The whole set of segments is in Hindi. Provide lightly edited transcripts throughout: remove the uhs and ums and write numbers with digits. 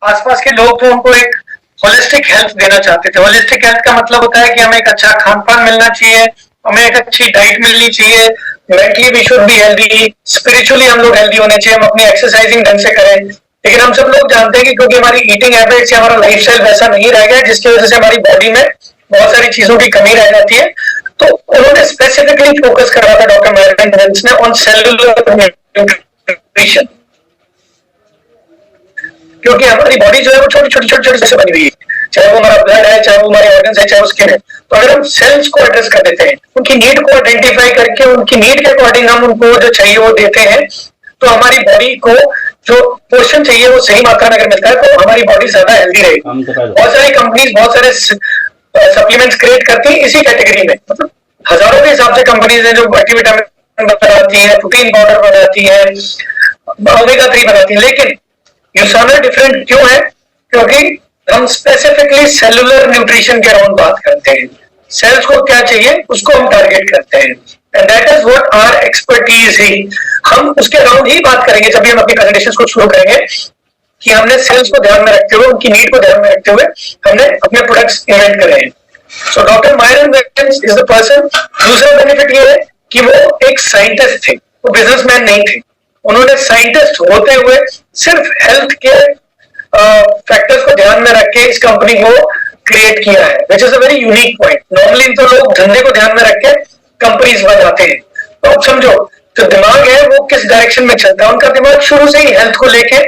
आसपास के लोग तो उनको एक होलिस्टिक हेल्थ देना चाहते थे। होलिस्टिक हेल्थ का मतलब होता है कि हमें एक अच्छा खान पान मिलना चाहिए, हमें एक अच्छी डाइट मिलनी चाहिए, mentally we should be healthy, spiritually हम लोग हेल्दी होने चाहिए, हम अपनी एक्सरसाइजिंग ढंग से करें। लेकिन हम सब लोग जानते हैं कि क्योंकि हमारी ईटिंग हैबिट्स या हमारा लाइफस्टाइल वैसा नहीं रह गया, जिसकी वजह से हमारी बॉडी में बहुत सारी चीजों की कमी रह जाती है। तो उन्होंने स्पेसिफिकली फोकस करा था डॉक्टर मायरन वेंस ने ऑन सेलुलर न्यूट्रिशन, क्योंकि हमारी बॉडी जो है वो छोटी छोटी छोटी छोटी से बनी हुई है, चाहे वो हमारा ब्लड है, चाहे वो हमारे ऑर्गन्स है, चाहे वो स्किन है। तो अगर हम सेल्स को एड्रेस कर देते हैं, उनकी नीड को आइडेंटिफाई करके उनकी नीड के अकॉर्डिंग हम उनको जो चाहिए वो देते हैं, तो हमारी बॉडी को जो पोषण चाहिए वो सही मात्रा में अगर मिलता है तो हमारी बॉडी ज्यादा हेल्दी रहेगी। बहुत सारी कंपनीज बहुत सारे सप्लीमेंट्स क्रिएट करती है इसी कैटेगरी में, मतलब हजारों के हिसाब से कंपनीज हैं जो मल्टीविटामिन बनाती है, प्रोटीन पाउडर बनाती है, ओमेगा 3 बनाती है। लेकिन यूसाना डिफरेंट क्यों है? क्योंकि हम स्पेसिफिकली सेलुलर न्यूट्रिशन के अराउंड बात करते हैं। सेल्स को क्या चाहिए उसको हम टारगेट करते हैं, and that is what our expertise है। हम उसके अराउंड ही बात करेंगे जब भी हम अपनी प्रेजेंटेशन को शुरू करेंगे, कि हमने सेल्स को ध्यान में रखते हुए, उनकी नीड को ध्यान में रखते हुए हमने अपने प्रोडक्ट्स इन्वेंट करे हैं। So doctor Myron Wentz is the person. दूसरा बेनिफिट ये है कि वो एक साइंटिस्ट थे, वो बिजनेसमैन नहीं थे। उन्होंने साइंटिस्ट होते हुए सिर्फ हेल्थ के फैक्टर्स को ध्यान में रख के इस कंपनी को क्रिएट किया है, which is a very unique point. Normally तो लोग धंधे को ध्यान में रख के कंपनीज बनाते हैं। तो अब समझो जो दिमाग है वो किस डायरेक्शन में चलता है। उनका दिमाग शुरू से ही हेल्थ को लेके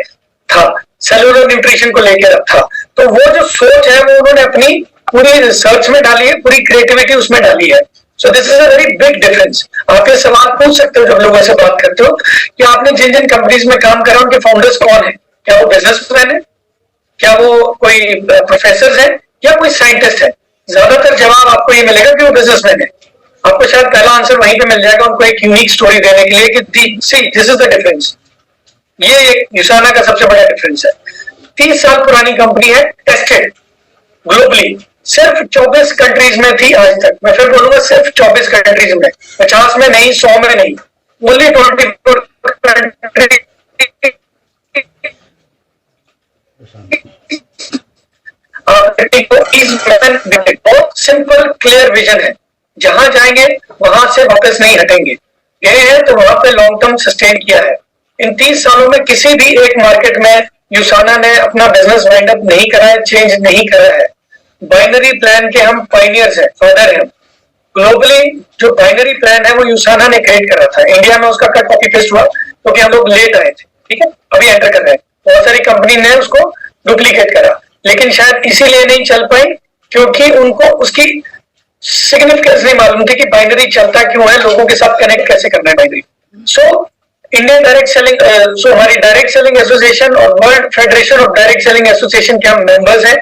था, सेलुलर न्यूट्रिशन को लेकर था। तो वो जो सोच है वो उन्होंने अपनी पूरी रिसर्च में डाली है, पूरी क्रिएटिविटी उसमें डाली है। So this is a very big difference. आप ये सवाल पूछ सकते हो जब लोग ऐसे बात करते हो कि आपने जिन जिन कंपनीज में काम करा उनके फाउंडर्स कौन है? क्या वो बिजनेसमैन है, क्या वो कोई प्रोफेसर है, या कोई साइंटिस्ट है? ज्यादातर जवाब आपको ये मिलेगा कि वो बिजनेसमैन है। आपको शायद पहला आंसर वहीं पे मिल जाएगा उनको एक यूनिक स्टोरी देने के लिए कि see this is the difference. ये एक यूसाना का सबसे बड़ा डिफरेंस है। 30 साल पुरानी कंपनी है, टेस्टेड ग्लोबली, सिर्फ 24 कंट्रीज में थी आज तक। मैं फिर बोलूंगा सिर्फ 24 कंट्रीज में, 50 में नहीं, 100 में नहीं, ओनली 24 कंट्रीज। बहुत सिंपल क्लियर विजन है, जहां जाएंगे वहां से वापस नहीं हटेंगे। गए हैं तो वहां पे लॉन्ग टर्म सस्टेन किया है। इन 30 सालों में किसी भी एक मार्केट में यूसाना ने अपना बिजनेस वाइंड अप नहीं करा है, चेंज नहीं करा है। बाइनरी प्लान के हम पाइनियर्स हैं, फादर हैं। ग्लोबली जो बाइनरी प्लान है वो यूसाना ने क्रिएट करा था। इंडिया में उसका कॉपी पेस्ट हुआ क्योंकि हम लोग लेट आए थे, ठीक है, अभी एंटर कर रहे हैं। बहुत सारी कंपनी ने उसको डुप्लीकेट करा, लेकिन शायद इसीलिए नहीं चल पाई क्योंकि उनको उसकी सिग्निफिकेंस नहीं मालूम थी कि बाइनरी चलता क्यों है, लोगों के साथ कनेक्ट कैसे करना है binary. So Indian direct selling, so हमारी डायरेक्ट सेलिंग एसोसिएशन और world federation of direct selling association के हम मेंबर्स हैं।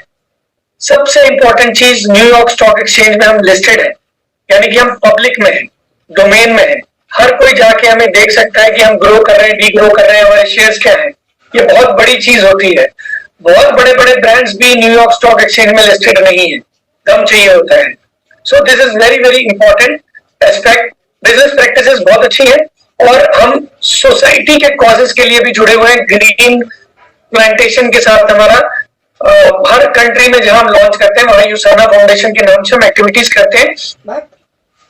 सबसे इंपॉर्टेंट चीज, न्यूयॉर्क स्टॉक एक्सचेंज में हम लिस्टेड है, यानी कि हम पब्लिक में है, डोमेन में है। हर कोई जाके हमें देख सकता है कि हम ग्रो कर रहे हैं, डी ग्रो कर रहे हैं, हमारे शेयर्स क्या है। ये बहुत बड़ी चीज होती है। बहुत बड़े बड़े ब्रांड्स भी न्यूयॉर्क स्टॉक एक्सचेंज में लिस्टेड नहीं है, दम चाहिए होता है। So this is very very important aspect. Business practices बहुत अच्छी है और हम सोसाइटी के कॉजेस के लिए भी जुड़े हुए हैं। ग्रीन प्लांटेशन के साथ हमारा हर कंट्री में जहां हम लॉन्च करते हैं वहां यूसाना फाउंडेशन के नाम से हम एक्टिविटीज करते हैं।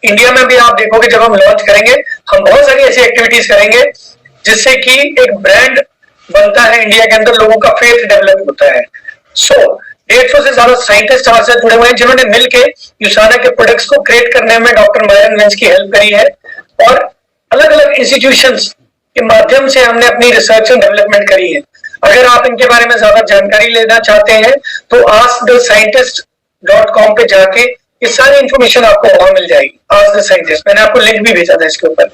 इंडिया में भी आप देखोगे जब हम लॉन्च करेंगे हम बहुत सारी ऐसी एक्टिविटीज करेंगे जिससे कि एक ब्रांड बनता है इंडिया के अंदर, लोगों का फेथ डेवलप होता है। सो 150 से ज्यादा साइंटिस्ट हमारे साथ जुड़े हुए हैं जिन्होंने मिलकर यूसाना के प्रोडक्ट्स को क्रिएट करने में डॉक्टर मायरन वेंस की हेल्प करी है, और अलग अलग इंस्टीट्यूशंस के माध्यम से हमने अपनी रिसर्च एंड डेवलपमेंट करी है। अगर आप इनके बारे में ज्यादा जानकारी लेना चाहते हैं तो askthescientist.com पे जाके ये सारी इंफॉर्मेशन आपको वहां मिल जाएगी। आस्क द साइंटिस्ट, मैंने आपको लिंक भी भेजा था इसके ऊपर।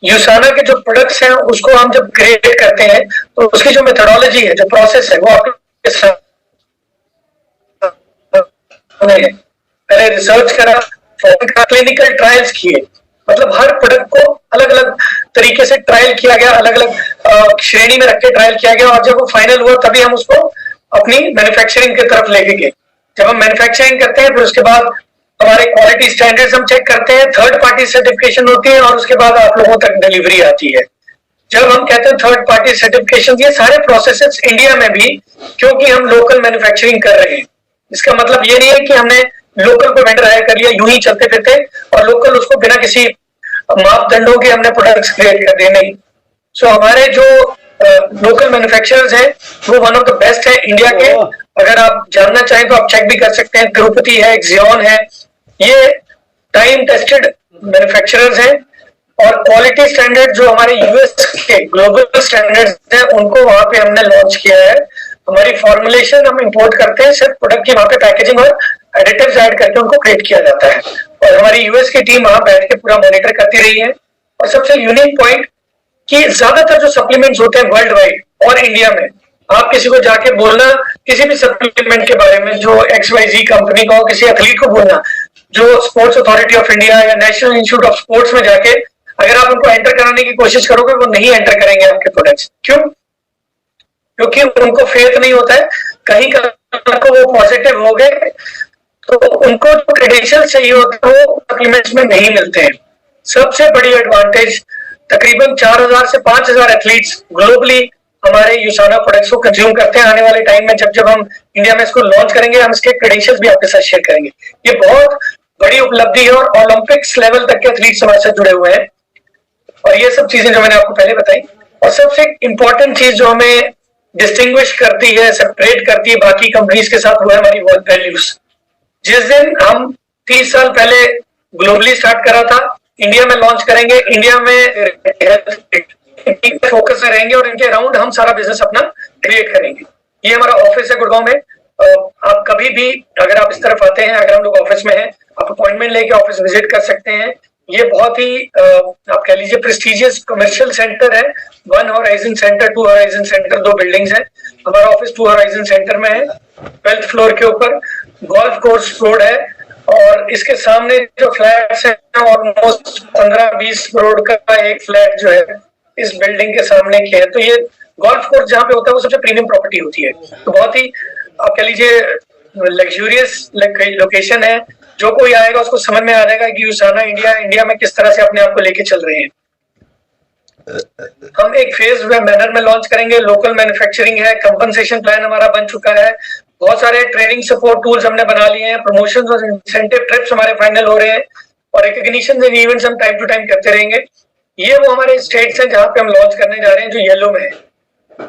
यूसाना के जो प्रोडक्ट्स हैं उसको हम जब क्रिएट करते हैं तो उसकी जो मेथोडोलॉजी है, जो प्रोसेस है, वो आपके साथ पहले रिसर्च करा, क्लिनिकल ट्रायल्स किए, मतलब हर प्रोडक्ट को अलग अलग तरीके से ट्रायल किया गया, अलग अलग श्रेणी में रख के ट्रायल किया गया, और जब वो फाइनल हुआ तभी हम उसको अपनी मैन्युफैक्चरिंग की तरफ लेके गए। जब हम मैन्युफैक्चरिंग करते हैं फिर उसके बाद हमारे क्वालिटी स्टैंडर्ड्स हम चेक करते हैं, थर्ड पार्टी सर्टिफिकेशन होती है, और उसके बाद आप लोगों तक डिलीवरी आती है। जब हम कहते हैं थर्ड पार्टी सर्टिफिकेशन, ये सारे प्रोसेसेस इंडिया में भी, क्योंकि हम लोकल मैन्युफैक्चरिंग कर रहे हैं, इसका मतलब ये नहीं है कि हमने लोकल को वेंडर हायर कर लिया यूं ही चलते फिरते और लोकल उसको बिना किसी मापदंडों के हमने प्रोडक्ट्स क्रिएट कर दिए, नहीं। सो हमारे जो लोकल मैन्युफैक्चरर्स हैं वो वन ऑफ द बेस्ट है इंडिया के। अगर आप जानना चाहें तो आप चेक भी कर सकते हैं, द्रौपदी है, एक्सियन है, ये टाइम टेस्टेड मैन्युफैक्चरर्स हैं और क्वालिटी स्टैंडर्ड जो हमारे यूएस के ग्लोबल स्टैंडर्ड्स हैं उनको वहां पे हमने लॉन्च किया है। हमारी फॉर्मुलेशन हम इंपोर्ट करते हैं, सिर्फ प्रोडक्ट की वहां पे पैकेजिंग और एडिटिव्स ऐड करके उनको क्रिएट किया जाता है और हमारी यूएस की टीम वहां बैठ के पूरा मॉनिटर करती रही है। और सबसे यूनिक पॉइंट कि ज्यादातर जो सप्लीमेंट्स होते हैं वर्ल्ड वाइड और इंडिया में, आप किसी को जाके बोलना किसी भी सप्लीमेंट के बारे में जो XYZ कंपनी का हो, किसी एथलीट को बोलना जो स्पोर्ट्स अथॉरिटी ऑफ इंडिया या नेशनल इंस्टीट्यूट ऑफ स्पोर्ट्स में जाके अगर आप उनको एंटर कराने की कोशिश करोगे वो नहीं एंटर करेंगे आपके प्रोडक्ट्स। क्यों? क्योंकि उनको फेथ नहीं होता है, कहीं को वो पॉजिटिव हो गए तो उनको जो क्रेडेंशियल चाहिए होता है वो सप्लीमेंट्स में नहीं मिलते हैं। सबसे बड़ी एडवांटेज, तकरीबन 4000 से 5000 एथलीट्स ग्लोबली हमारे यूसाना प्रोडक्ट्स को कंज्यूम करते हैं। आने वाले टाइम में जब हम इंडिया में इसको लॉन्च करेंगे हम इसके क्रेडेंशियल्स भी आपके साथ शेयर करेंगे। ये बहुत बड़ी उपलब्धि है और ओलंपिक्स लेवल तक के एथलीट्स हमारे साथ जुड़े हुए हैं और ये सब चीजें जो मैंने आपको पहले बताई। और सबसे इंपॉर्टेंट चीज जो हमें डिस्टिंग्विश करती है, सेपरेट करती है बाकी कंपनीज के साथ, वो है हमारी वैल्यूज। जिस दिन हम 30 साल पहले ग्लोबली स्टार्ट करा था, इंडिया में लॉन्च करेंगे, इंडिया में फोकस में रहेंगे और इनके अराउंड हम सारा बिजनेस अपना क्रिएट करेंगे। ये हमारा ऑफिस है गुड़गांव में। आप कभी भी अगर आप इस तरफ आते हैं, अगर हम लोग ऑफिस में हैं, आप अपॉइंटमेंट लेके ऑफिस विजिट कर सकते हैं। ये बहुत ही आप कह लीजिए प्रेस्टिजियस कमर्शियल सेंटर है। 1 horizon centre, 2 horizon centre, 2 buildings है। हमारा ऑफिस 2 होराइजन सेंटर में है, 12th फ्लोर के ऊपर गोल्फ कोर्स रोड है और इसके सामने जो फ्लैट्स है ऑलमोस्ट 15-20 करोड़ का एक फ्लैट जो है इस बिल्डिंग के सामने की है। तो ये गोल्फ कोर्स जहाँ पे होता है वो सबसे प्रीमियम प्रॉपर्टी होती है, तो बहुत ही आप कह लीजिए लग्जूरियस लोकेशन है। जो कोई आएगा उसको समझ में आ जाएगा कि यूसाना इंडिया में किस तरह से अपने आप को लेके चल रहे हैं। हम एक फेज मैनर में लॉन्च करेंगे, लोकल मैन्युफैक्चरिंग है, कंपनसेशन प्लान हमारा बन चुका है, बहुत सारे ट्रेनिंग सपोर्ट टूल्स हमने बना लिए हैं, प्रमोशंस और इंसेंटिव ट्रिप्स हमारे फाइनल हो रहे हैं और रिकॉग्निशन एंड इवेंट्स हम टाइम टू टाइम करते रहेंगे। ये वो हमारे स्टेट्स हैं जहां पे हम लॉन्च करने जा रहे हैं जो येलो में है।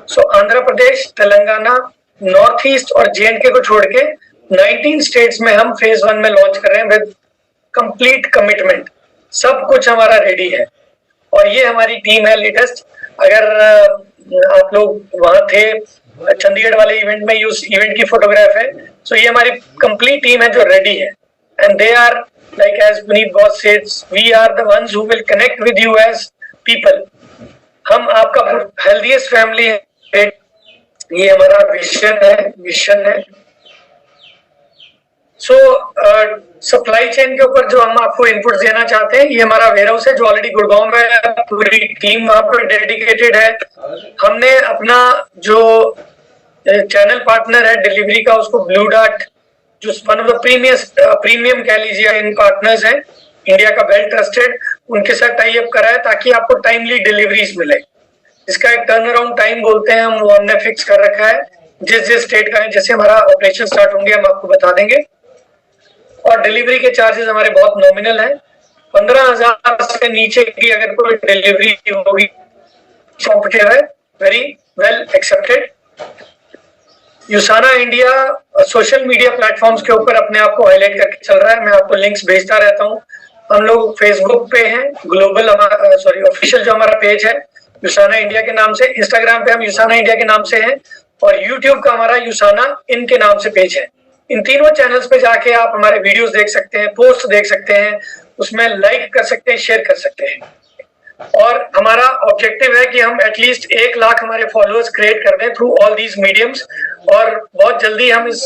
सो आंध्र प्रदेश, तेलंगाना, नॉर्थ ईस्ट और JNK को छोड़ के 19 स्टेट्स में हम फेज 1 में लॉन्च कर रहे हैं विद कंप्लीट कमिटमेंट। सब कुछ हमारा रेडी है और ये हमारी टीम है लेटेस्ट। अगर आप लोग वहां थे चंडीगढ़ वाले इवेंट में, उस इवेंट की फोटोग्राफ है। सो ये हमारी कंप्लीट टीम है जो रेडी है and they are like as Puneet boss says, we are the ones who will connect with you as people. हम आपका healthiest family है, ये हमारा विजन है। सो सप्लाई चेन के ऊपर जो हम आपको इनपुट देना चाहते हैं, ये हमारा वेयरहाउस है जो ऑलरेडी गुड़गांव में है, पूरी टीम वहां पर डेडिकेटेड है। हमने अपना जो चैनल पार्टनर है डिलीवरी का उसको ब्लू डार्ट, जो वन ऑफ द प्रीमियम कह लीजिए इन पार्टनर्स हैं इंडिया का, वेल ट्रस्टेड, उनके साथ टाई अप करा है ताकि आपको टाइमली डिलीवरीज मिले। इसका एक टर्न अराउंड टाइम बोलते हैं हम, वो हमने फिक्स कर रखा है। जिस स्टेट का है, जैसे हमारा ऑपरेशन स्टार्ट होंगे हम आपको बता देंगे। और डिलीवरी के चार्जेस हमारे बहुत नॉमिनल हैं, 15,000 से नीचे की अगर कोई डिलीवरी होगी कॉम्पिटिटिव है, very well accepted. यूसाना India social media platforms के ऊपर अपने आप को हाईलाइट करके चल रहा है, मैं आपको लिंक्स भेजता रहता हूँ। हम लोग फेसबुक पे हैं, ग्लोबल ऑफिशियल जो हमारा पेज है यूसाना इंडिया के नाम से, इंस्टाग्राम पे हम यूसाना इंडिया के नाम से हैं और यूट्यूब का हमारा यूसाना इन के नाम से पेज है। इन तीनों चैनल्स पे जाके आप हमारे वीडियोस देख सकते हैं, पोस्ट देख सकते हैं, उसमें लाइक कर सकते हैं, शेयर कर सकते हैं। और हमारा ऑब्जेक्टिव है कि हम एटलीस्ट 1 लाख हमारे फॉलोअर्स क्रिएट कर दें थ्रू ऑल दीज मीडियम्स और बहुत जल्दी हम इस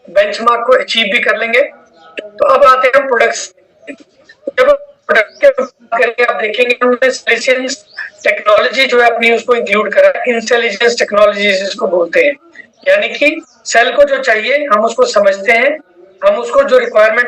बेंचमार्क को अचीव भी कर लेंगे। तो अब आते हैं हम प्रोडक्ट्स। जब प्रोडक्ट की बात करेंगे आप देखेंगे हमने सिलिसियंस टेक्नोलॉजी जो है अपनी उसको इंक्लूड करा है। इंटेलिजेंस टेक्नोलॉजी जिसको बोलते हैं, यानी कि सेल को जो चाहिए हम उसको समझते हैं, हम उसको जो रिक्वायरमेंट